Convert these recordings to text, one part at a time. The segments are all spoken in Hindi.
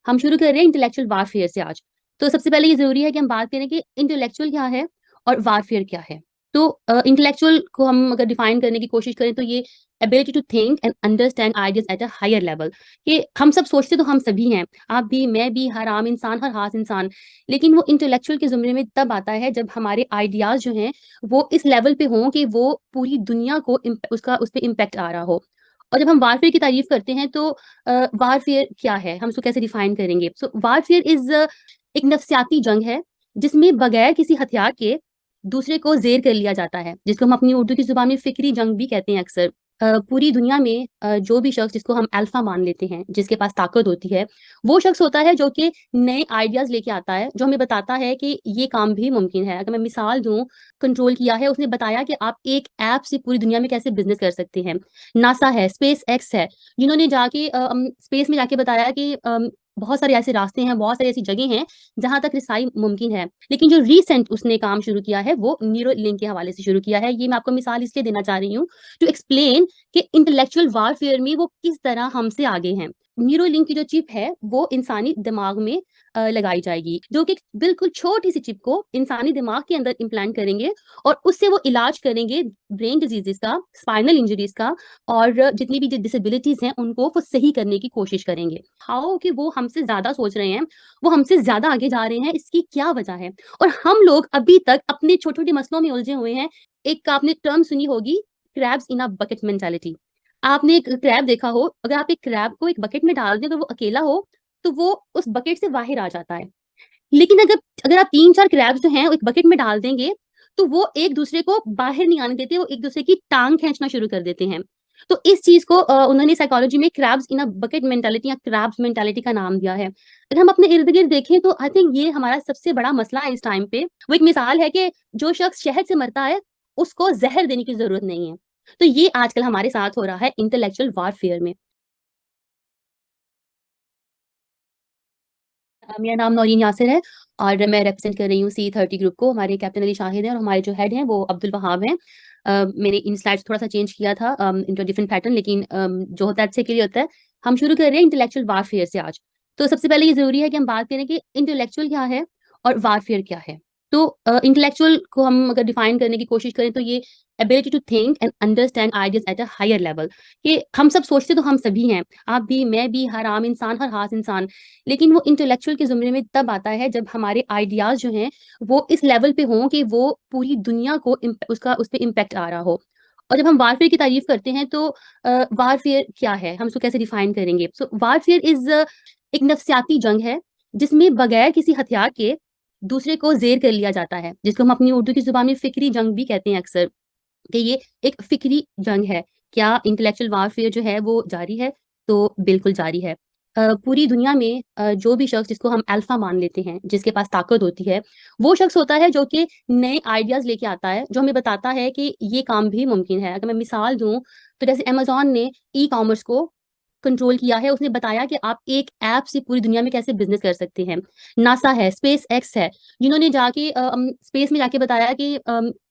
हम शुरू कर रहे हैं इंटेलेक्चुअल वारफेयर से आज। तो सबसे पहले ये ज़रूरी है कि हम बात करें कि इंटेलेक्चुअल क्या है और वारफेयर क्या है। तो इंटेलेक्चुअल को हम अगर डिफाइन करने की कोशिश करें तो ये ability to think and understand ideas at a higher level. कि हम सब सोचते तो हम सभी हैं, आप भी, मैं भी, हर आम इंसान, हर ख़ास इंसान। लेकिन वो इंटेलेक्चुअल के ज़ुमरे में तब आता है जब हमारे आइडियाज़ जो हैं वो इस लेवल पे हों कि वो पूरी दुनिया को उस पे इम्पैक्ट आ रहा हो। और जब हम वारफेयर की तारीफ़ करते हैं तो वारफेयर क्या है? हम उसको कैसे डिफाइन करेंगे? सो वारफेयर इज़ एक नफ्सियाती जंग है, जिसमें बगैर किसी हथियार के दूसरे को ज़ेर कर लिया जाता है, जिसको हम अपनी उर्दू की ज़ुबान में फ़िक्री जंग भी कहते हैं अक्सर। पूरी दुनिया में जो भी शख्स जिसको हम अल्फ़ा मान लेते हैं, जिसके पास ताकत होती है, वो शख्स होता है जो कि नए आइडियाज़ लेके आता है, जो हमें बताता है कि ये काम भी मुमकिन है। अगर मैं मिसाल दूँ, कंट्रोल किया है, उसने बताया कि आप एक ऐप से पूरी दुनिया में कैसे बिज़नेस कर सकते हैं। नासा है, स्पेस एक्स है, जिन्होंने जाके स्पेस में जाके बताया कि बहुत सारे ऐसे रास्ते हैं, बहुत सारी ऐसी जगह हैं, जहाँ तक रिसाई मुमकिन है। लेकिन जो रीसेंट उसने काम शुरू किया है, वो न्यूरोलिंक के हवाले से शुरू किया है। ये मैं आपको मिसाल इसलिए देना चाह रही हूँ, टू एक्सप्लेन कि इंटेलेक्चुअल वारफेयर में वो किस तरह हमसे आगे हैं। न्यूरोलिंक की जो चिप है, वो इंसानी दिमाग में लगाई जाएगी, जो कि बिल्कुल छोटी-सी चिप को इंसानी दिमाग के अंदर इम्प्लांट करेंगे और उससे वो इलाज करेंगे ब्रेन डिजीज़ेज़ का, स्पाइनल इंजरीज़ का और जितनी भी डिसेबिलिटीज़ हैं, उनको वो सही करने की कोशिश करेंगे। हाउ कि वो हमसे ज़्यादा सोच रहे हैं, वो हमसे ज़्यादा आगे जा रहे हैं, इसकी क्या वजह है? और हम लोग अभी तक अपने छोटे-छोटे मसलों में उलझे हुए हैं। एक आपने टर्म सुनी होगी, crabs in a bucket mentality. आपने एक क्रैब देखा हो, अगर आप एक क्रैब को एक बकेट में डाल दें, अगर वो अकेला हो, तो वो उस बकेट से बाहर आ जाता है। लेकिन अगर अगर आप 3-4 क्रैब्स जो हैं, एक बकेट में डाल देंगे, तो वो एक-दूसरे को बाहर नहीं आने देते, वो एक-दूसरे की टाँग खींचना शुरू कर देते हैं। तो इस चीज़ को उन्होंने साइकोलॉजी में crabs in a bucket mentality या क्रैब्स मेंटालिटी का नाम दिया है। अगर हम अपने इर्द-गिर्द देखें तो आई थिंक ये हमारा सबसे बड़ा मसला है इस टाइम पे। वो एक मिसाल है कि जो शख्स शहद से मरता है, उसको ज़हर देने की ज़रूरत नहीं है। तो ये आजकल हमारे साथ हो रहा है इंटेलेक्चुअल वारफेयर में। मेरा नाम नौरीन यासिर है और मैं रिप्रेज़ेंट कर रही हूँ C30 ग्रुप को। हमारे कैप्टन अली शाहिद हैं और हमारे जो हेड हैं वो अब्दुल वहाब हैं। मैंने इन स्लाइड्स थोड़ा-सा चेंज किया था इनटू अ डिफरेंट पैटर्न लेकिन जो होता है अच्छे के लिए होता है। हम शुरू कर रहे हैं इंटेलेक्चुअल वारफेयर से आज। तो सबसे पहले ये ज़रूरी है कि हम बात करें कि इंटेलेक्चुअल क्या है और वारफेयर क्या है? तो इंटेलेक्चुअल को हम अगर डिफाइन करने की कोशिश करें तो ये ability to think and understand ideas at a higher level. कि हम सब सोचते तो हम सभी हैं, आप भी, मैं भी, हर आम इंसान, हर ख़ास इंसान। लेकिन वो इंटेलेक्चुअल के ज़ुमरे में तब आता है जब हमारे आइडियाज़ जो हैं वो इस लेवल पे हों कि वो पूरी दुनिया को उस पे इम्पैक्ट आ रहा हो। और जब हम वारफेयर की तारीफ़ करते हैं तो वारफेयर क्या है? हम उसको कैसे डिफाइन करेंगे? सो वारफेयर इज़ एक नफ्सियाती जंग है, जिसमें बगैर किसी हथियार के दूसरे को ज़ेर कर लिया जाता है, जिसको हम अपनी उर्दू की ज़ुबान में फ़िक्री जंग भी कहते हैं अक्सर। कि ये एक फ़िक्री जंग है। क्या इंटेलेक्चुअल वारफेयर जो है वो जारी है? तो बिल्कुल जारी है। पूरी दुनिया में जो भी शख्स जिसको हम अल्फ़ा मान लेते हैं, जिसके पास ताकत होती है, वो शख्स होता है जो कि नए आइडियाज़ लेके आता है, जो हमें बताता है कि ये काम भी मुमकिन है। अगर मैं मिसाल दूँ, तो जैसे अमेज़न ने ई-कॉमर्स को कंट्रोल किया है, उसने बताया कि आप एक ऐप से पूरी दुनिया में कैसे बिज़नेस कर सकते हैं। नासा है, स्पेस एक्स है, जिन्होंने जाके स्पेस में जाके बताया कि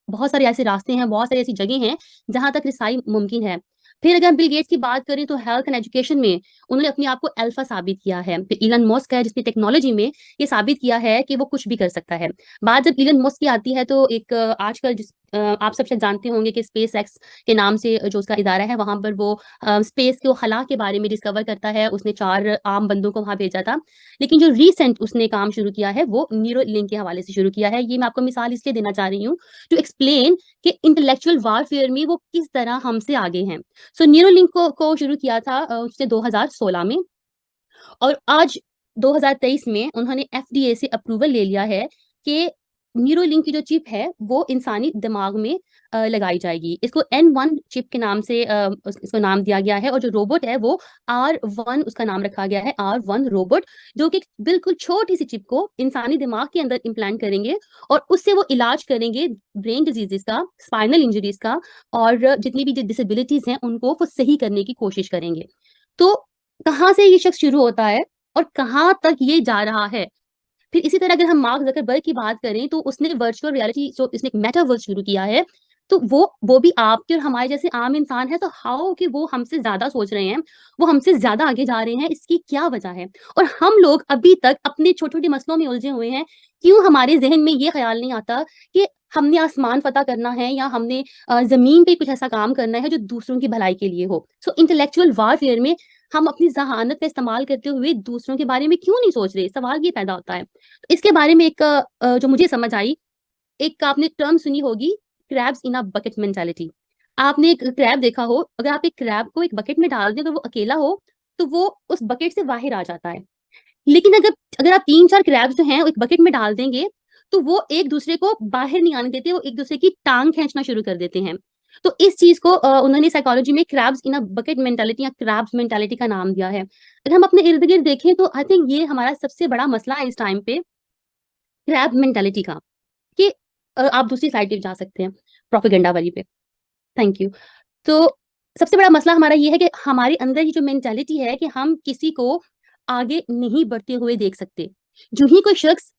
बहुत सारे ऐसे रास्ते हैं, बहुत सारी ऐसी जगह हैं, जहाँ तक रिसाई मुमकिन है। फिर अगर हम बिल गेट्स की बात करें तो हेल्थ एंड एजुकेशन में उन्होंने अपने आप को अल्फ़ा साबित किया है। फिर इलन मस्क है जिसने टेक्नोलॉजी में ये साबित किया है कि वो कुछ भी कर सकता है। बात जब इलन मस्क की आती है तो एक आजकल आप सब शायद जानते होंगे कि स्पेस एक्स के नाम से जो उसका इदारा है वहाँ पर वो स्पेस को खला के बारे में डिस्कवर करता है। उसने 4 आम बंदों को वहाँ भेजा था। लेकिन जो रीसेंट उसने काम शुरू किया है वो न्यूरोलिंक के हवाले से शुरू किया है। ये मैं आपको मिसाल इसलिए देना चाह रही हूँ टू एक्सप्लेन कि इंटेलेक्चुअल वारफेयर में वो किस तरह हमसे आगे हैं। सो न्यूरोलिंक को शुरू किया था उसने 2016 में और आज 2023 में उन्होंने एफडीए से अप्रूवल ले लिया है कि न्यूरोलिंक की जो चिप है वो इंसानी दिमाग में लगाई जाएगी। इसको N1 चिप के नाम से इसको नाम दिया गया है और जो रोबोट है वो R1 उसका नाम रखा गया है R1 रोबोट जो कि बिल्कुल छोटी-सी चिप को इंसानी दिमाग के अंदर इम्प्लांट करेंगे और उससे वो इलाज करेंगे ब्रेन डिजीज़ेज़ का, स्पाइनल इंजरीज़ का और जितनी भी डिसेबिलिटीज़ हैं उनको वो सही करने की कोशिश करेंगे। तो कहाँ से ये शख्स शुरू होता है और कहाँ तक ये जा रहा है? फिर इसी तरह अगर हम मार्क ज़करबर्ग की बात करें तो उसने वर्चुअल रियलिटी जो इसने एक मेटावर्स शुरू किया है, तो वो भी आपके और हमारे जैसे आम इंसान है, तो हाउ कि वो हमसे ज़्यादा सोच रहे हैं, वो हमसे ज़्यादा आगे जा रहे हैं, इसकी क्या वजह है? और हम लोग अभी तक अपने छोटे-छोटे मसलों में उलझे हुए हैं, क्यों हमारे ज़हन में ये ख़्याल नहीं आता कि हमने आसमान फ़तह करना है या हमने ज़मीन पे कुछ ऐसा काम करना है जो दूसरों की भलाई के लिए हो। सो इंटेलेक्चुअल वारफेयर में हम अपनी ज़हानत का इस्तेमाल करते हुए दूसरों के बारे में क्यों नहीं सोच रहे? सवाल ये पैदा होता है। तो इसके बारे में एक जो मुझे समझ आई, एक आपने टर्म सुनी होगी, crabs in a bucket mentality. आपने एक क्रैब देखा हो, अगर आप एक क्रैब को एक बकेट में डाल दें, अगर वो अकेला हो, तो वो उस बकेट से बाहर आ जाता है। लेकिन अगर अगर आप 3-4 क्रैब्स जो हैं, वो एक बकेट में डाल देंगे, तो वो एक-दूसरे को बाहर नहीं आने देते, वो एक-दूसरे की टाँग खींचना शुरू कर देते हैं। तो इस चीज़ को उन्होंने साइकोलॉजी में crabs in a bucket mentality या क्रैब्स मेंटालिटी का नाम दिया है। अगर हम अपने इर्द-गिर्द देखें, तो आई थिंक ये हमारा सबसे बड़ा मसला है इस टाइम पे, क्रैब मेंटालिटी का। कि आप दूसरी स्लाइड पे जा सकते हैं, प्रोपेगेंडा वाली पे। Thank you. तो सबसे बड़ा मसला हमारा ये है कि हमारे अंदर ये जो मेंटालिटी है कि हम किसी को आगे नहीं बढ़ते हुए देख सकते। जो ही कोई शख्स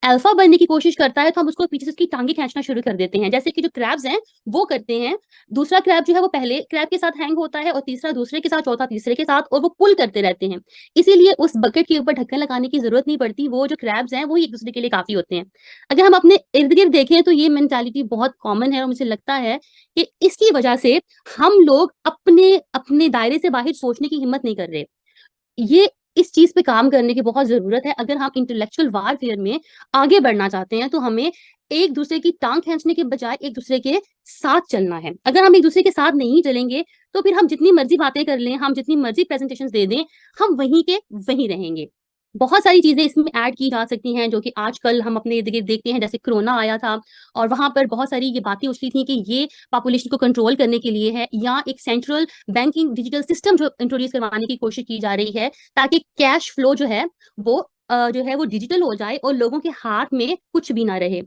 अल्फा बनने की कोशिश करता है, तो हम उसको पीछे से उसकी टाँगें खींचना शुरू कर देते हैं। जैसे कि जो क्रैब्स हैं, वो करते हैं। दूसरा क्रैब जो है, वो पहले क्रैब के साथ हैंग होता है और तीसरा दूसरे के साथ, चौथा तीसरे के साथ, और वो पुल करते रहते हैं। इसीलिए उस बकेट के ऊपर ढक्कन लगाने की ज़रूरत नहीं पड़ती। वो जो क्रैब्स हैं, वो ही एक-दूसरे के लिए काफ़ी होते हैं। अगर हम अपने इर्द-गिर्द देखें, तो ये मेंटालिटी बहुत कॉमन है और मुझे लगता है कि इसकी वजह से हम लोग अपने अपने दायरे से बाहर सोचने की हिम्मत नहीं कर रहे। ये इस चीज़ पे काम करने की बहुत ज़रूरत है। अगर हम इंटेलेक्चुअल वारफेयर में आगे बढ़ना चाहते हैं, तो हमें एक-दूसरे की टाँग खींचने के बजाय एक-दूसरे के साथ चलना है। अगर हम एक-दूसरे के साथ नहीं चलेंगे, तो फिर हम जितनी मर्ज़ी बातें कर लें, हम जितनी मर्ज़ी प्रेज़ेंटेशंस दे दें, हम वहीं के वहीं रहेंगे। बहुत सारी चीज़ें इसमें ऐड की जा सकती हैं, जो कि आजकल हम अपने इर्द-गिर्द देखते हैं, जैसे कोरोना आया था और वहाँ पर बहुत सारी ये बातें उछली थी कि ये पॉपुलेशन को कंट्रोल करने के लिए है, या एक सेंट्रल बैंकिंग डिजिटल सिस्टम जो इंट्रोड्यूस करवाने की कोशिश की जा रही है, ताकि कैश फ्लो जो है वो जो है वो डिजिटल हो जाए और लोगों के हाथ में कुछ भी ना रहे।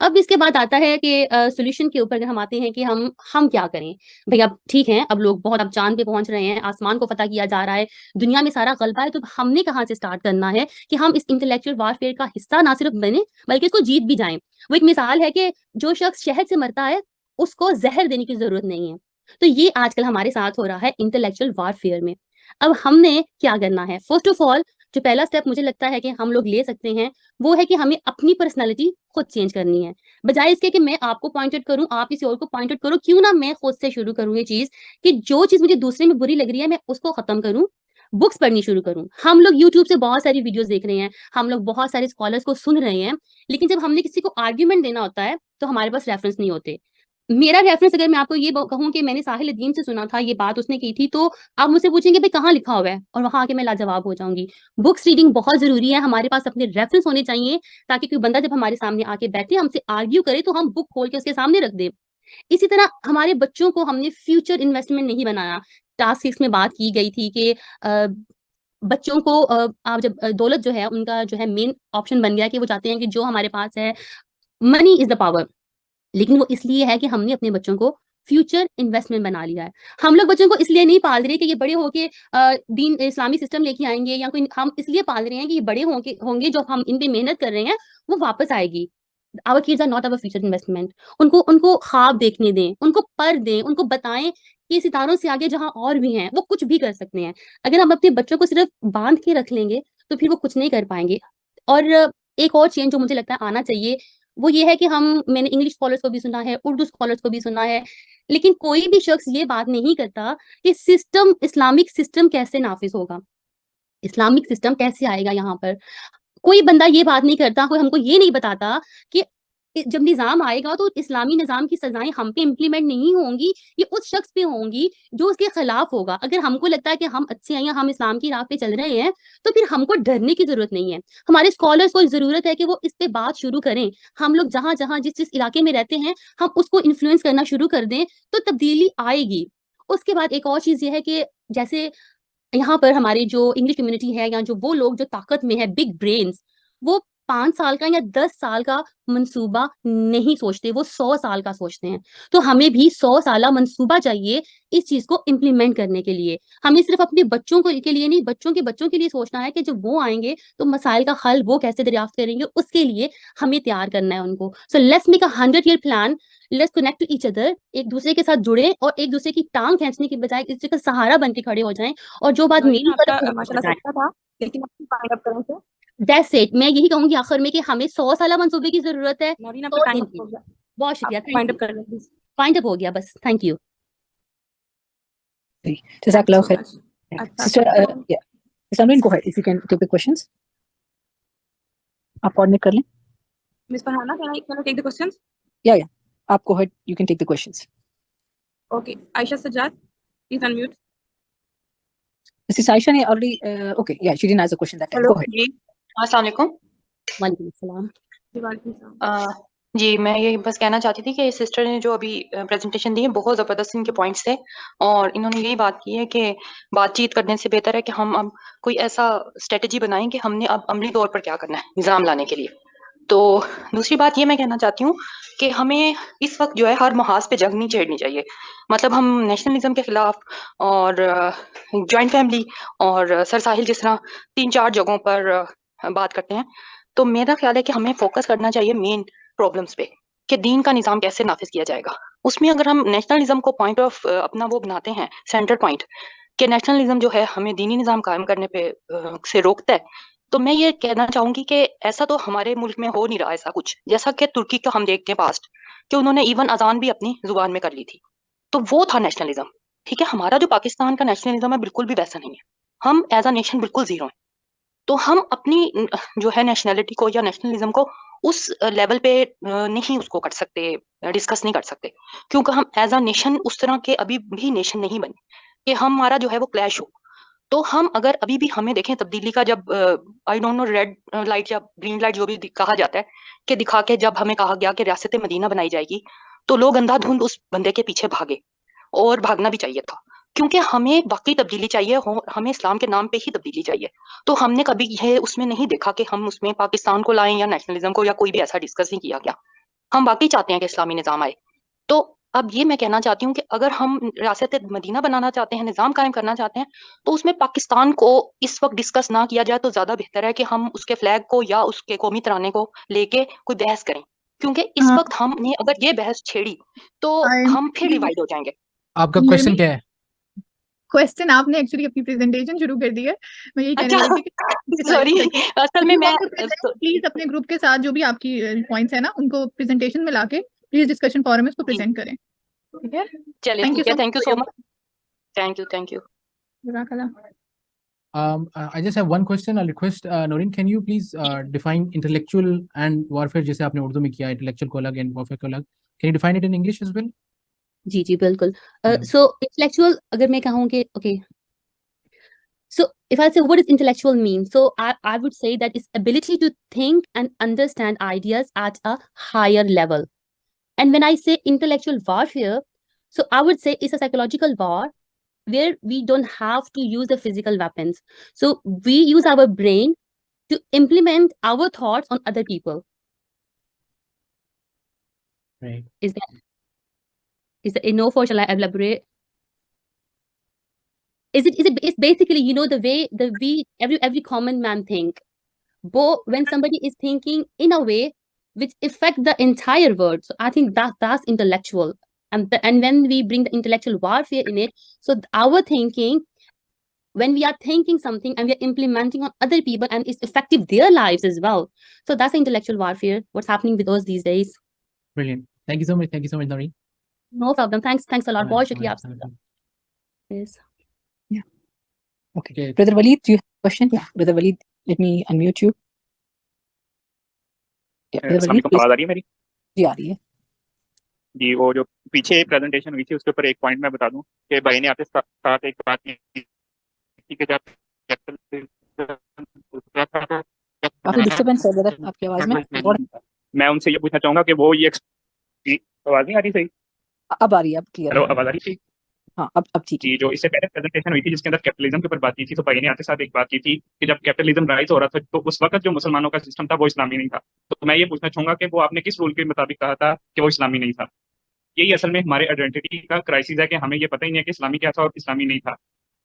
अब इसके बाद आता है कि सॉल्यूशन के ऊपर अगर हम आते हैं कि हम क्या करें? भई अब ठीक है, अब लोग बहुत अब चाँद पे पहुँच रहे हैं, आसमान को फ़तह किया जा रहा है, दुनिया में सारा ग़ल्बा है, तो हमने कहाँ से स्टार्ट करना है कि हम इस इंटेलेक्चुअल वारफेयर का हिस्सा ना सिर्फ़ बनें, बल्कि इसको जीत भी जाएँ। वो एक मिसाल है कि जो शख़्स शहद से मरता है, उसको ज़हर देने की ज़रूरत नहीं है। तो ये आजकल हमारे साथ हो रहा है इंटेलेक्चुअल वारफेयर में। अब हमने क्या करना है? फ़र्स्ट ऑफ ऑल, जो पहला स्टेप मुझे लगता है कि हम लोग ले सकते हैं, वो है कि हमें अपनी पर्सनैलिटी खुद चेंज करनी है। बजाए इसके कि मैं आपको पॉइंट आउट करूँ, आप किसी और को पॉइंट आउट करो, क्यों ना मैं खुद से शुरू करूँ ये चीज़ कि जो चीज़ मुझे दूसरे में बुरी लग रही है, मैं उसको खत्म करूँ, बुक्स पढ़नी शुरू करूँ। हम लोग यूट्यूब से बहुत सारी वीडियोज़ देख रहे हैं, हम लोग बहुत सारे स्कॉलर्स को सुन रहे हैं, लेकिन जब हमने किसी को आर्गुमेंट देना होता है, तो हमारे पास रेफरेंस नहीं होते। मेरा रेफरेंस अगर मैं आपको ये कहूँ कि मैंने साहिल अदीम से सुना था, ये बात उसने की थी, तो आप मुझसे पूछेंगे भई कहाँ लिखा हुआ है? और वहाँ आके मैं लाजवाब हो जाऊँगी। बुक्स रीडिंग बहुत ज़रूरी है, हमारे पास अपने रेफरेंस होने चाहिए, ताकि कोई बंदा जब हमारे सामने आके बैठे, हमसे आर्ग्यू करे, तो हम बुक खोल के उसके सामने रख दें। इसी तरह हमारे बच्चों को हमने फ्यूचर इन्वेस्टमेंट नहीं बनाया। टास्क 6 में बात की गई थी कि बच्चों को आप जब दौलत जो है, उनका जो है मेन ऑप्शन बन गया कि वो चाहते हैं कि जो हमारे पास है, मनी इज़ द पावर। लेकिन वो इसलिए है कि हमने अपने बच्चों को फ्यूचर इन्वेस्टमेंट बना लिया है। हम लोग बच्चों को इसलिए नहीं पाल रहे कि ये बड़े होके दीन इस्लामी सिस्टम लेके आएँगे, या कोई हम इसलिए पाल रहे हैं कि ये बड़े होंगे होंगे जो हम इन पे मेहनत कर रहे हैं, वो वापस आएगी। Our kids are not our future investment. उनको उनको ख्वाब देखने दें, उनको पढ़ दें, उनको बताएँ कि सितारों से आगे जहाँ और भी हैं, वो कुछ भी कर सकते हैं। अगर हम अपने बच्चों को सिर्फ़ बाँध के रख लेंगे, तो फिर वो कुछ नहीं कर पाएँगे। और एक और चेंज जो मुझे लगता है आना चाहिए, वो ये है कि मैंने इंग्लिश स्कॉलर्स को भी सुना है, उर्दू स्कॉलर्स को भी सुना है, लेकिन कोई भी शख्स ये बात नहीं करता कि इस्लामिक सिस्टम कैसे नाफ़िज़ होगा? इस्लामिक सिस्टम कैसे आएगा यहाँ पर? कोई बंदा ये बात नहीं करता, कोई हमको ये नहीं बताता कि जब निज़ाम आएगा, तो इस्लामी निज़ाम की सज़ाएँ हम पे इम्प्लीमेंट नहीं होंगी, ये उस शख्स पे होंगी जो उसके खिलाफ होगा। अगर हमको लगता है कि हम अच्छे हैं या हम इस्लाम की राह पे चल रहे हैं, तो फिर हमको डरने की ज़रूरत नहीं है। हमारे स्कॉलर्स को ज़रूरत है कि वो इस पे बात शुरू करें। हम लोग जहाँ-जहाँ, जिस-जिस इलाके में रहते हैं, हम उसको इन्फ्लुएंस करना शुरू कर दें, तो तब्दीली आएगी। उसके बाद एक और चीज़ ये है कि जैसे यहाँ पर हमारी जो इंग्लिश कम्युनिटी है, या जो वो लोग जो ताकत में है, बिग ब्रेन्स, वो 5 साल का या 10 साल का मंसूबा नहीं सोचते, वो 100 साल का सोचते हैं। तो हमें भी 100 साला मंसूबा चाहिए इस चीज़ को इम्प्लीमेंट करने के लिए। हमें सिर्फ़ अपने बच्चों को के लिए नहीं, बच्चों के बच्चों के लिए सोचना है कि जब वो आएँगे, तो मसाइल का हल वो कैसे दरियाफ़्त करेंगे, उसके लिए हमें तैयार करना है उनको। So let's make a 100 year plan let's connect to each other, एक दूसरे के साथ जुड़े और एक दूसरे की टांग खींचने की बजाय एक दूसरे का सहारा बन के खड़े हो जाएं, और जो बात नौरीन मेरी गलत आपका है उसको माशाल्लाह बताएं। सबका था, लेकिन आप फाइंड अप करें सर। That's it. मैं यही कहूंगी आखिर में कि हमें 100 साल मंसूबे की जरूरत है, नौरीन आपका 100 टाइम दिन अप की। हो गया, बहुत शुक्रिया, आप थैंक फाइंड यू। अप कर लें प्लीज। फाइंड अप हो गया बस, थैंक यू। जी, thank Jazakallah so khair. Much. Yeah. अच्छा Sister, तो yeah. Sister Amreen, go ahead if you can take the questions. आप coordinate कर लें. Miss Farhana, can I take the questions? Yeah. आप go ahead, you can take the questions. Okay, Aisha Sajjad, please unmute. Mrs. Aisha ने already, okay, yeah, she didn't ask a question that time. Hello Go ahead. जी अस्सलाम वालेकुम। वालेकुम अस्सलाम। जी वालेकुम सलाम। जी मैं ये बस कहना चाहती थी कि सिस्टर ने जो अभी प्रेजेंटेशन दी है बहुत ज़बरदस्त इनके पॉइंट्स थे, और इन्होंने यही बात की है कि बातचीत करने से बेहतर है कि हम अब कोई ऐसा स्ट्रेटजी बनाएं कि हमने अब अमली तौर पर क्या करना है निज़ाम लाने के लिए। तो दूसरी बात ये मैं कहना चाहती हूँ कि हमें इस वक्त जो है हर महाज पे जंग नहीं छेड़नी चाहिए। मतलब हम नेशनलिज्म के खिलाफ और जॉइंट फैमिली और सर साहिल जिस तरह 3-4 जगहों पर बात करते हैं, तो मेरा ख्याल है कि हमें फोकस करना चाहिए मेन प्रॉब्लम्स पे कि दीन का निज़ाम कैसे नाफिज किया जाएगा। उसमें अगर हम नेशनलिज्म को पॉइंट ऑफ अपना वो बनाते हैं सेंटर पॉइंट कि नेशनलिज्म जो है हमें दीनी निज़ाम कायम करने पे से रोकता है, तो मैं ये कहना चाहूंगी कि ऐसा तो हमारे मुल्क में हो नहीं रहा ऐसा कुछ, जैसा कि तुर्की का हम देखते हैं पास्ट कि उन्होंने इवन अजान भी अपनी जुबान में कर ली थी, तो वो था नेशनलिज्म। ठीक है, हमारा जो पाकिस्तान का नेशनलिज्म है बिल्कुल भी वैसा नहीं है, हम एज अ नेशन बिल्कुल जीरो है। तो हम अपनी जो है नेशनैलिटी को या नेशनलिज्म को उस लेवल पे नहीं उसको कर सकते, डिस्कस नहीं कर सकते, क्योंकि हम एज अ नेशन उस तरह के अभी भी नेशन नहीं बने कि हमारा जो है वो क्लैश हो। तो हम अगर अभी भी हमें देखें तब्दीली का, जब I don't know red light या ग्रीन लाइट जो भी कहा जाता है कि दिखा के जब हमें कहा गया कि रियासत मदीना बनाई जाएगी, तो लोग अंधाधुंध उस बंदे के पीछे भागे, और भागना भी चाहिए था, क्योंकि हमें वाकई तब्दीली चाहिए हो, हमें इस्लाम के नाम पे ही तब्दीली चाहिए। तो हमने कभी ये उसमें नहीं देखा कि हम उसमें पाकिस्तान को लाएं या नेशनलिज्म को, या कोई भी ऐसा डिस्कस नहीं किया गया। हम वाकई चाहते हैं कि इस्लामी निज़ाम आए। तो अब ये मैं कहना चाहती हूँ कि अगर हम रियासत मदीना बनाना चाहते हैं, निज़ाम कायम करना चाहते हैं, तो उसमें पाकिस्तान को इस वक्त डिस्कस ना किया जाए तो ज़्यादा बेहतर है कि हम उसके फ्लैग को या उसके कौमी तराने को लेके कोई बहस करें, क्योंकि इस वक्त हमने अगर ये बहस छेड़ी तो हम फिर डिवाइड हो जाएंगे। आपका क्वेश्चन क्या है? क्वेश्चन आपने एक्चुअली अपनी प्रेजेंटेशन शुरू कर दी है, मैं यही कहने वाली थी कि सॉरी, असल में मैं प्लीज अपने ग्रुप के साथ जो भी आपकी पॉइंट्स है ना उनको प्रेजेंटेशन में लाके प्लीज डिस्कशन फोरम में उसको प्रेजेंट करें। ठीक है, चलिए ठीक है, thank you so much, thank you. I just have one question. I'll request Noreen, can you please define intellectual and warfare, जैसे आपने उर्दू में किया, intellectual को अलग and warfare को अलग, can you define it in English as well? जी जी बिल्कुल। सो इंटेलेक्चुअल अगर मैं कहूँ कि okay, so if I say what does intellectual mean, so I would say that it's ability to think and understand ideas at a higher level. And when I say intellectual warfare, so I would say it's a psychological war where we don't have to use the physical weapons. So we use our brain to implement our thoughts on other people. Right. Is that enough, or shall I elaborate? It's basically, you know, the way every common man think, but when somebody is thinking in a way which affect the entire world, so I think that's intellectual. And when we bring the intellectual warfare in it, so our thinking, when we are thinking something and we are implementing on other people and it's effective their lives as well, so that's intellectual warfare, what's happening with us these days. Brilliant. Thank you so much, Noreen. No problem, thanks a lot. बहुत शुक्रिया आपका। Yes. Okay. Brother Waleed, do you have a question? Yeah, Brother Waleed, let me unmute you. Yeah, Brother Waleed, आवाज आ रही है मेरी? जी आ रही है जी। वो जो पीछे प्रेजेंटेशन हुई थी उसके ऊपर एक पॉइंट मैं बता दूं कि भाई ने आपके साथ एक बात की थी कि जब काफी डिस्टर्बेंस है ब्रदर आपकी आवाज में, और मैं उनसे ये पूछना चाहूंगा कि वो ये आवाज नहीं आ रही सही? अब आ रही है, अब क्लियर हेलो, है। आवाज आ रही थी? हाँ, अब ठीक है। जी, जो इससे पहले प्रेजेंटेशन हुई थी जिसके अंदर कैपिटलिज्म के ऊपर बात की थी, तो भाई ने आपके साथ एक बात की थी कि जब कैपिटलिज्म राइज हो रहा था तो उस वक्त जो मुसलमानों का सिस्टम था वो इस्लामी नहीं था। तो मैं ये पूछना चाहूंगा कि वो आपने किस रूल के मुताबिक कहा था कि वो इस्लामी नहीं था? यही असल में हमारे आइडेंटिटी का क्राइसिस है कि हमें ये पता ही नहीं है कि इस्लामी क्या था और इस्लामी नहीं था।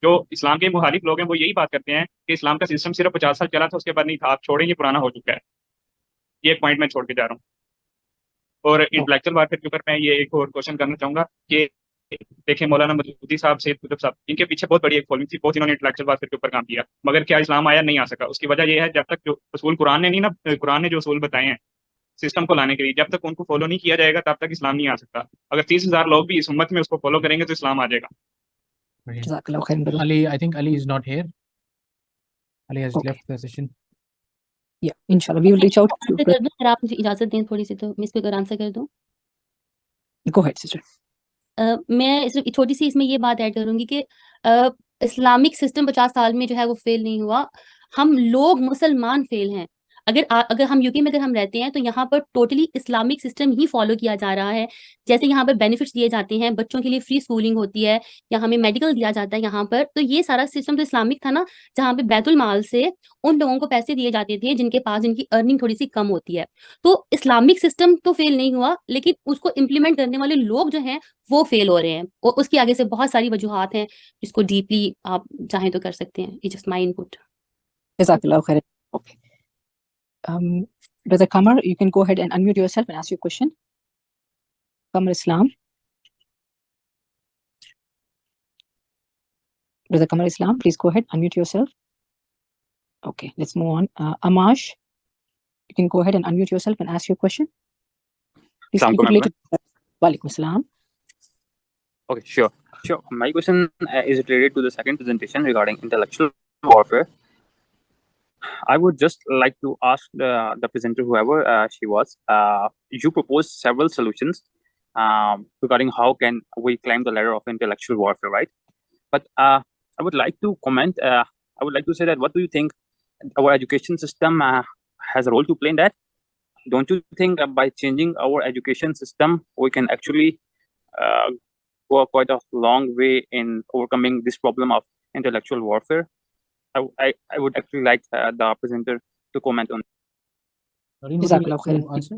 जो इस्लाम के मुखालिफ लोग हैं वो यही बात करते हैं कि इस्लाम का सिस्टम सिर्फ 50 साल चला था, उसके बाद नहीं था। आप छोड़ें, ये पुराना हो चुका है। ये एक पॉइंट मैं छोड़ के जा रहा हूँ। और इंटेलेक्चुअल वारफेयर के ऊपर मैं ये एक और क्वेश्चन करना चाहूंगा कि देखें मौलाना मदूदी साहब, सैयद कुतुब साहब, इनके पीछे बहुत बड़ी एक फॉलोइंग थी, बहुत इन्होंने इंटेलेक्चुअल वारफेयर के ऊपर काम किया, मगर क्या इस्लाम आया? नहीं आ सका। उसकी वजह ये है जब तक जो उसूल कुरान ने नहीं ना, कुरान ने जो उसूल बताए हैं सिस्टम को लाने के लिए, जब तक उनको फॉलो नहीं किया जाएगा तब तक इस्लाम नहीं आ सकता। अगर 30,000 लोग भी इस उम्मत में उसको फॉलो करेंगे तो इस्लाम आ जाएगा। Brilliant. Jazakallah khairan, brother. Ali, I think Ali is not here. Ali has Okay. left the session. Yeah, inshallah, we will reach out to answer कर दूं? अगर आप मुझे इजाजत दें थोड़ी सी, तो मैं इसको अगर आंसर कर दूं। Go ahead, sister. मैं सिर्फ छोटी सी इसमें ये बात ऐड करूंगी कि इस्लामिक सिस्टम 50 साल में जो है वो फेल नहीं हुआ, हम लोग मुसलमान फेल हैं। अगर हम यूके में अगर हम रहते हैं तो यहाँ पर टोटली इस्लामिक सिस्टम ही फॉलो किया जा रहा है। जैसे यहाँ पर बेनिफिट्स दिए जाते हैं, बच्चों के लिए फ्री स्कूलिंग होती है, या हमें मेडिकल दिया जाता है यहाँ पर, तो ये सारा सिस्टम तो इस्लामिक था ना, जहाँ पे बैतुल माल से उन लोगों को पैसे दिए जाते थे जिनके पास जिनकी अर्निंग थोड़ी सी कम होती है। तो इस्लामिक सिस्टम तो फेल नहीं हुआ, लेकिन उसको इम्प्लीमेंट करने वाले लोग जो हैं वो फेल हो रहे हैं, और उसके आगे से बहुत सारी वजूहात हैं जिसको डीपली आप चाहें तो कर सकते हैं। It's just my input. Jazakallah khairan. Okay. Brother Kamar, you can go ahead and unmute yourself and ask your question. Kamar Islam. Brother Kamar Islam, please go ahead, unmute yourself. Okay, let's move on. Amash, you can go ahead and unmute yourself and ask your question. Please keep it related. Walaikum Assalam. Okay, sure. My question is related to the second presentation regarding intellectual warfare. I would just like to ask the presenter, whoever she was, you proposed several solutions regarding how can we climb the ladder of intellectual warfare, right? But I would like to comment, I would like to say that what do you think our education system has a role to play in that? Don't you think by changing our education system, we can actually go quite a long way in overcoming this problem of intellectual warfare? I would actually like the presenter to comment on. Noreen, would you Jazakallah like to khairan. answer?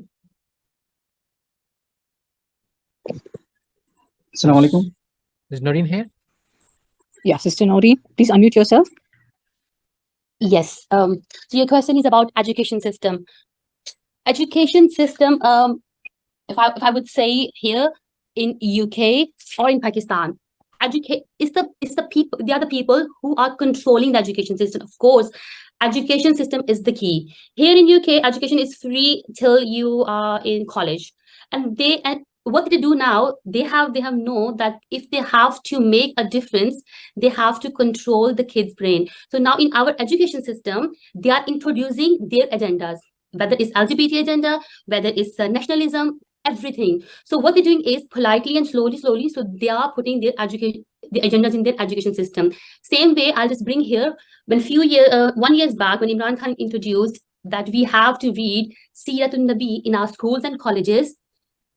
Assalamu alaikum. Is Noreen here? Yeah, Sister Noreen, please unmute yourself. Yes. So your question is about education system. Education system, if I would say here in UK or in Pakistan, it's the people, they are the people who are controlling the education system. Of course, education system is the key. Here in UK, education is free till you are in college, and what they do now, they have know that if they have to make a difference, they have to control the kids' brain. So now in our education system, they are introducing their agendas, whether it's LGBT agenda, whether it's nationalism, everything. So what they're doing is politely and slowly, so they are putting the agendas in their education system. Same way, I'll just bring here, when 1 year back, when Imran Khan introduced that we have to read Siratul Nabi in our schools and colleges,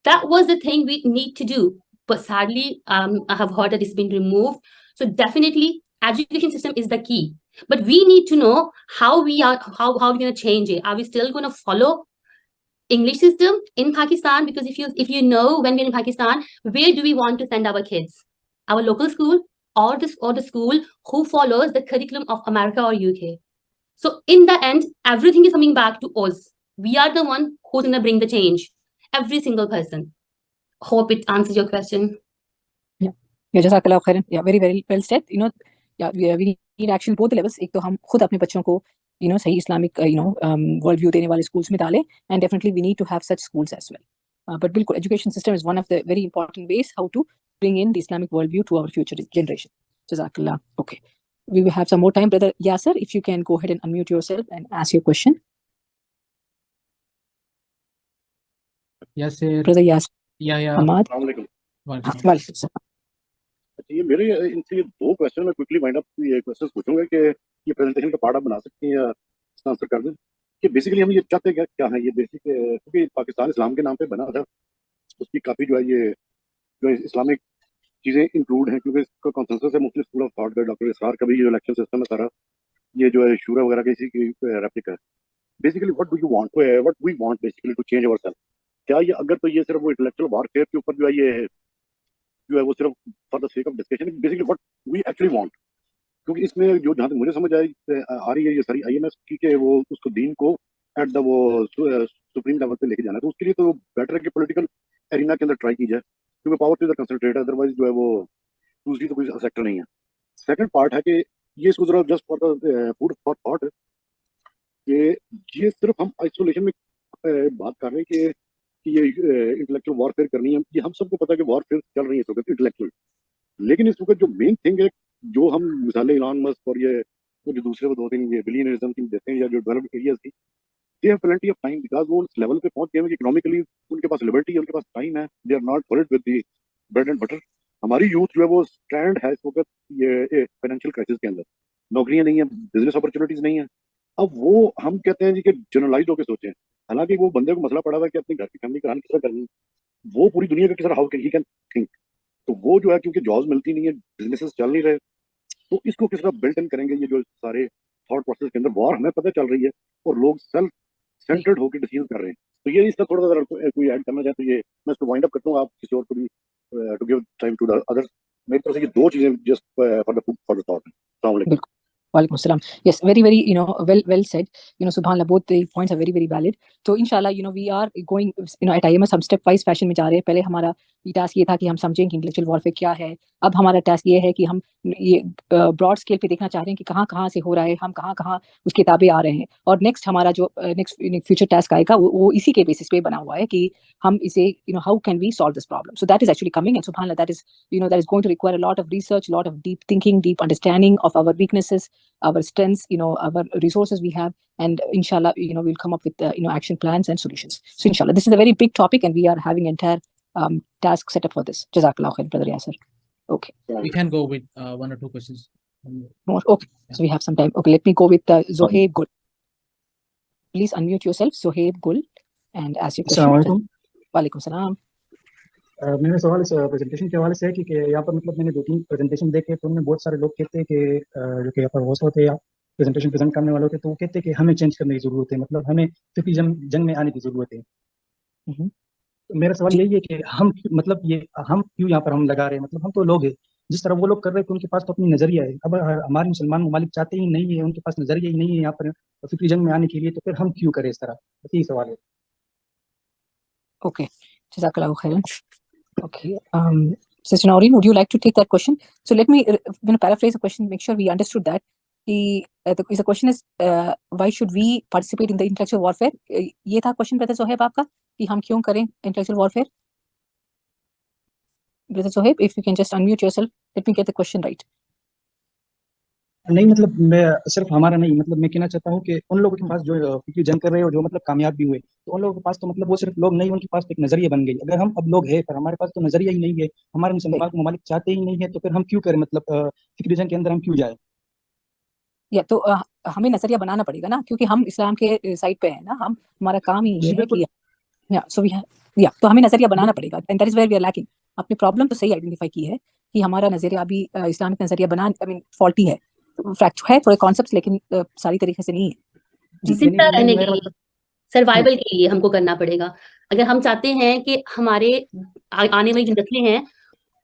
that was the thing we need to do. But sadly, I have heard that it's been removed. So definitely, education system is the key. But we need to know how we're going to change it. Are we still going to follow English system in Pakistan? Because if you know, when we're in Pakistan, where do we want to send our kids? Our local school or the school who follows the curriculum of America or UK? So in the end, everything is coming back to us. We are the one who's going to bring the change. Every single person. Hope it answers your question. Yeah, Jazakallah khairan. Yeah, very, very well said. You know, yeah, we need action both levels. एक तो हम खुद अपने बच्चों को सही इस्लामिक वर्ल्ड व्यू देने वाले स्कूल्स में डालें, and definitely we need to have such schools as well. But बिल्कुल, education system is one of the very important ways how to bring in the Islamic world view to our future generation. Jazakallah. Okay, we will have some more time. Brother Yasser, if you can go ahead and unmute yourself and ask your question. Yasser. Brother Yasser. Yeah. Ahmad. Walaikum. ये मेरे इनसे ये दो क्वेश्चन मैं क्विकली वाइंड अप ये क्वेश्चंस पूछूंगा कि ये प्रेजेंटेशन का पार्ट आप बना सकते हैं या आंसर कर दें कि बेसिकली हम ये चाहते हैं क्या है ये बेसिक, क्योंकि पाकिस्तान इस्लाम के नाम पे बना था, उसकी काफ़ी जो है ये जो इस्लामिक चीज़ें इंक्लूड हैं, क्योंकि इसका कॉन्सेंसस है मुख्तलिफ स्कूल ऑफ थॉट का, डॉक्टर इसरार का भी जो इलेक्शन सिस्टम है सारा ये जो है शूरा वगैरह का इसी की रेप्लिका है. Basically what do you want, what we want basically to change ourself. क्या ये अगर तो ये सिर्फ वो इंटेलेक्चुअल वॉरफेयर के ऊपर जो है वो सिर्फ for the sake of discussion, basically what we actually want, क्योंकि इसमें जो जहाँ तक मुझे समझ आ रही है ये सारी IMS की कि वो उसको दीन को एट द वो सुप्रीम लेवल पे लेके जाना है, तो उसके लिए तो बेटर है कि पॉलिटिकल एरिना के अंदर ट्राई की जाए, क्योंकि पावर तो इधर कंसंट्रेट है, अदरवाइज जो है वो दूसरी तो कोई सेक्टर नहीं है। सेकंड पार्ट है कि ये इसको जरा just for the food for thought है कि ये सिर्फ हम आइसोलेशन में बात कर रहे हैं कि ये इंटेलेक्चुअल वॉरफेयर करनी है, ये हम सबको पता है कि वॉरफेयर चल रही है इस वक्त इंटेलेक्चुअल, लेकिन इस वक्त जो मेन थिंग है, जो हम मिसालें इलॉन मस्क और ये तो जो दूसरे दो तीन ये बिलियनरिज्म की देते हैं या जो डेवलप्ड एरियाज थी, they have plenty of time because वो उस लेवल पे पहुंच गए हैं कि इकोनॉमिकली उनके पास लिबर्टी है, उनके पास टाइम है, they are not world with the bread and butter. हमारी यूथ जो है वो स्टैंड है इस वक्त ये फाइनेंशियल क्राइसिस के अंदर, नौकरियां नहीं है, बिजनेस अपॉर्चुनिटीज नहीं है। अब वो हम कहते हैं जी कि जनरलाइज होकर सोचें, हालांकि वो बंदे को मसला पड़ा हुआ है कि अपने घर की फैमिली कराने किस तरह करनी है, वो पूरी दुनिया का किस तरह हाउ ही कैन थिंक, तो वो जो है क्योंकि जॉब्स मिलती नहीं है, बिजनेसेस चल नहीं रहे, तो इसको किस तरह बिल्ट इन करेंगे। ये जो सारे थॉट प्रोसेस के अंदर वॉर हमें पता चल रही है और लोग सेल्फ सेंटर्ड होकर डिसीजन कर रहे हैं, तो ये इसका थोड़ा सा कोई ऐड करना चाहे तो ये मैं इसको वाइंड अप करता हूँ, आप किसी और को भी to give time to the others. मेरी तरफ से ये दो चीजें just for the food for the thought. अस्सलाम वालेकुम। Walaikum Assalam. Yes, very, very, well said. Subhanallah, both the points are very, very valid. So, inshallah, we are going, at IMS हम step-wise fashion में जा रहे हैं. पहले हमारा ये टास्क ये था कि हम समझें कि इंटेलेक्चुअल वॉरफेयर क्या है. अब हमारा टास्क ये है कि हम ये ब्रॉड स्केल पे देखना चाह रहे हैं कि कहाँ से हो रहा है, हम कहाँ उसकी किताबें आ रहे हैं. और नेक्स्ट हमारा जो नेक्स्ट फ्यूचर टास्क आएगा वो इसी के बेसिस पे बना हुआ है कि हम इसे how can we solve this problem. So that is actually coming and सुभान अल्लाह, that is going to require a lot of research, a lot of deep thinking, deep understanding of our weaknesses, our strengths, our resources we have, and inshallah, we'll come up with action plans and solutions. So inshallah, this is a very big topic, and we are having entire task set up for this. Jazakallah khair, brother Yasser. Okay. We can go with one or two questions. More. Okay. So we have some time. Okay, let me go with Zohaib Gul. Please unmute yourself, Zohaib Gul, and ask your question. Assalamualaikum. Walaikum salam. मेरा सवाल इस प्रेजेंटेशन के हवाले से है कि यहाँ पर मतलब मैंने 2-3 प्रेजेंटेशन देखे तो उनमें बहुत सारे लोग कहते हैं कि जो कि यहाँ पर होस्ट होते हैं या प्रेजेंटेशन प्रेजेंट करने वाले होते हैं, तो वो कहते हैं कि हमें चेंज करने की जरूरत है, मतलब हमें फिक्री जंग में आने की जरूरत है। तो मेरा सवाल यही है कि हम मतलब हम क्यों यहाँ पर हम लगा रहे हैं, मतलब हम तो लोग हैं, जिस तरह वो लोग कर रहे हैं तो उनके पास तो अपनी नजरिया है। अब हमारे मुसलमान ममालिक चाहते ही नहीं है, उनके पास नजरिया ही नहीं है यहाँ पर फिक्री जंग में आने के लिए, तो फिर हम क्यों करें इस तरह, यही सवाल है। Okay. Jazakallah khairan. Okay. Sister Noreen, would you like to take that question? So let me paraphrase the question, make sure we understood that. The question is, why should we participate in the intellectual warfare? ये था question, Brother Zohaib, आपका कि हम क्यों करें intellectual warfare? Brother Zohaib, if you can just unmute yourself, let me get the question right. नहीं मतलब मैं सिर्फ हमारा नहीं, मतलब मैं कहना चाहता हूँ कि उन लोगों के पास जो फिक्री जंग कर रहे हो, जो मतलब कामयाब भी हुए, तो उन लोगों के पास तो मतलब वो सिर्फ लोग नहीं, उनके पास एक नजरिया बन गई। अगर हम अब लोग हैं पर हमारे पास तो नजरिया ही नहीं है, हमारे मुसलमान ममालिक चाहते ही नहीं है, तो फिर हम क्यों करें, मतलब फिक्री जंग के अंदर हम क्यों जाए? या तो हमें नजरिया बनाना पड़ेगा ना, क्योंकि हम इस्लाम के साइड पे है ना, हमारा काम ही ये है कि तो हमें नजरिया बनाना पड़ेगा, and that is where we are lacking. आपने प्रॉब्लम तो सही आइडेंटिफाई की है कि हमारा नजरिया अभी इस्लामिक नजरिया फॉल्टी है, फ्रैक्चर है थोड़े कॉन्सेप्ट्स, लेकिन सारी तरीके से नहीं है। जिंदा रहने के लिए, सर्वाइवल के लिए हमको करना पड़ेगा। अगर हम चाहते हैं कि हमारे आने वाली जो नस्लें हैं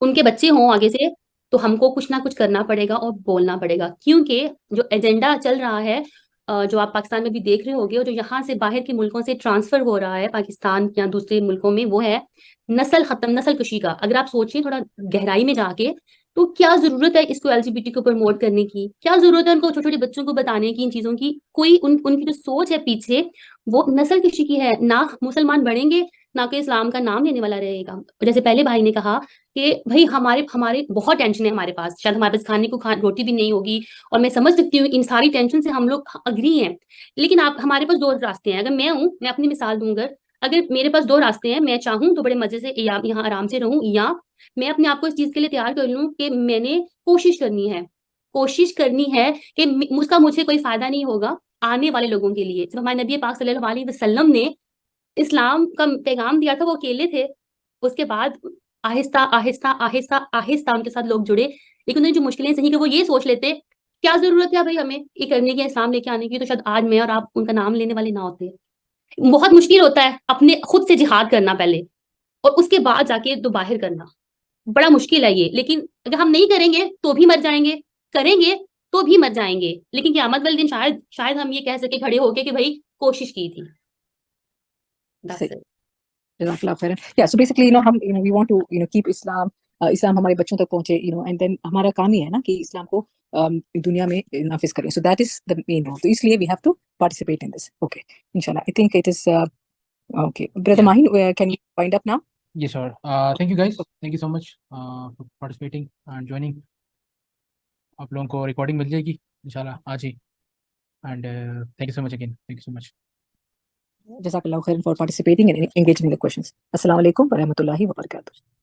उनके बच्चे हों आगे से, तो हमको कुछ ना कुछ करना पड़ेगा और बोलना पड़ेगा, क्योंकि जो एजेंडा चल रहा है, जो आप पाकिस्तान में भी देख रहे होंगे और जो यहाँ से बाहर के मुल्कों से ट्रांसफर हो रहा है पाकिस्तान या दूसरे मुल्कों में, वो है नस्ल खत्म, नस्ल कुशी का। अगर आप सोचें थोड़ा गहराई में जाके, तो क्या जरूरत है इसको एलजीबीटी को प्रमोट करने की, क्या जरूरत है उनको छोटे छोटे बच्चों को बताने की इन चीजों की? कोई उनकी जो सोच है पीछे, वो नस्ल किसी की है। ना मुसलमान बढ़ेंगे, ना कोई इस्लाम का नाम लेने वाला रहेगा। जैसे पहले भाई ने कहा कि भाई हमारे बहुत टेंशन है हमारे पास, शायद हमारे पास खाने को रोटी भी नहीं होगी, और मैं समझ सकती हूँ इन सारी टेंशन से हम लोग अग्री हैं। लेकिन हमारे पास 2 रास्ते हैं। अगर मैं अपनी मिसाल दूंगा, अगर मेरे पास 2 रास्ते हैं, मैं चाहूँ तो बड़े मजे से यहाँ आराम से रहूं, या मैं अपने आप को इस चीज के लिए तैयार कर लूं कि मैंने कोशिश करनी है कि उसका मुझे कोई फायदा नहीं होगा आने वाले लोगों के लिए। जब हमारे नबी पाक सल्लल्लाहु अलैहि वसल्लम ने इस्लाम का पैगाम दिया था, वो अकेले थे, उसके बाद आहिस्ता आहिस्ता आहिस्ता आहिस्ता उनके साथ लोग जुड़े। लेकिन उन्हें जो मुश्किलें सही कि वो ये सोच लेते, क्या जरूरत है भाई हमें ये करने की, इस्लाम लेके आने की, तो शायद आज मैं और आप उनका नाम लेने वाले ना होते। बहुत मुश्किल होता है अपने खुद से जिहाद करना पहले, और उसके बाद जाके तो बाहर करना, बड़ा मुश्किल है ये। लेकिन अगर हम नहीं करेंगे तो भी मर जाएंगे, करेंगे तो भी मर जाएंगे, लेकिन क़यामत वाले दिन शायद हम ये कह सके खड़े होके कि भाई कोशिश की थी। That's सही। it. Jazakallah khairan. Yeah, so basically, हम, we want to, keep Islam, इस्लाम हमारे बच्चों तक पहुंचे, and then हमारा काम ही है ना कि इस्लाम को दुनिया में नाफिज करें. So that is the main role. तो इसलिए we have to participate in this. Okay, inshallah. I think it is okay. Brother Yeah. Mahin, can you wind up now? Yes, sure. Thank you guys. Thank you so much for participating and joining. आप लोगों को रिकॉर्डिंग मिल जाएगी इंशाल्लाह आज ही. And thank you so much again. Thank you so much. Jazakallah khairan for participating and engaging in the questions. Assalamu alaikum wa rahmatullahi wa barakatuh.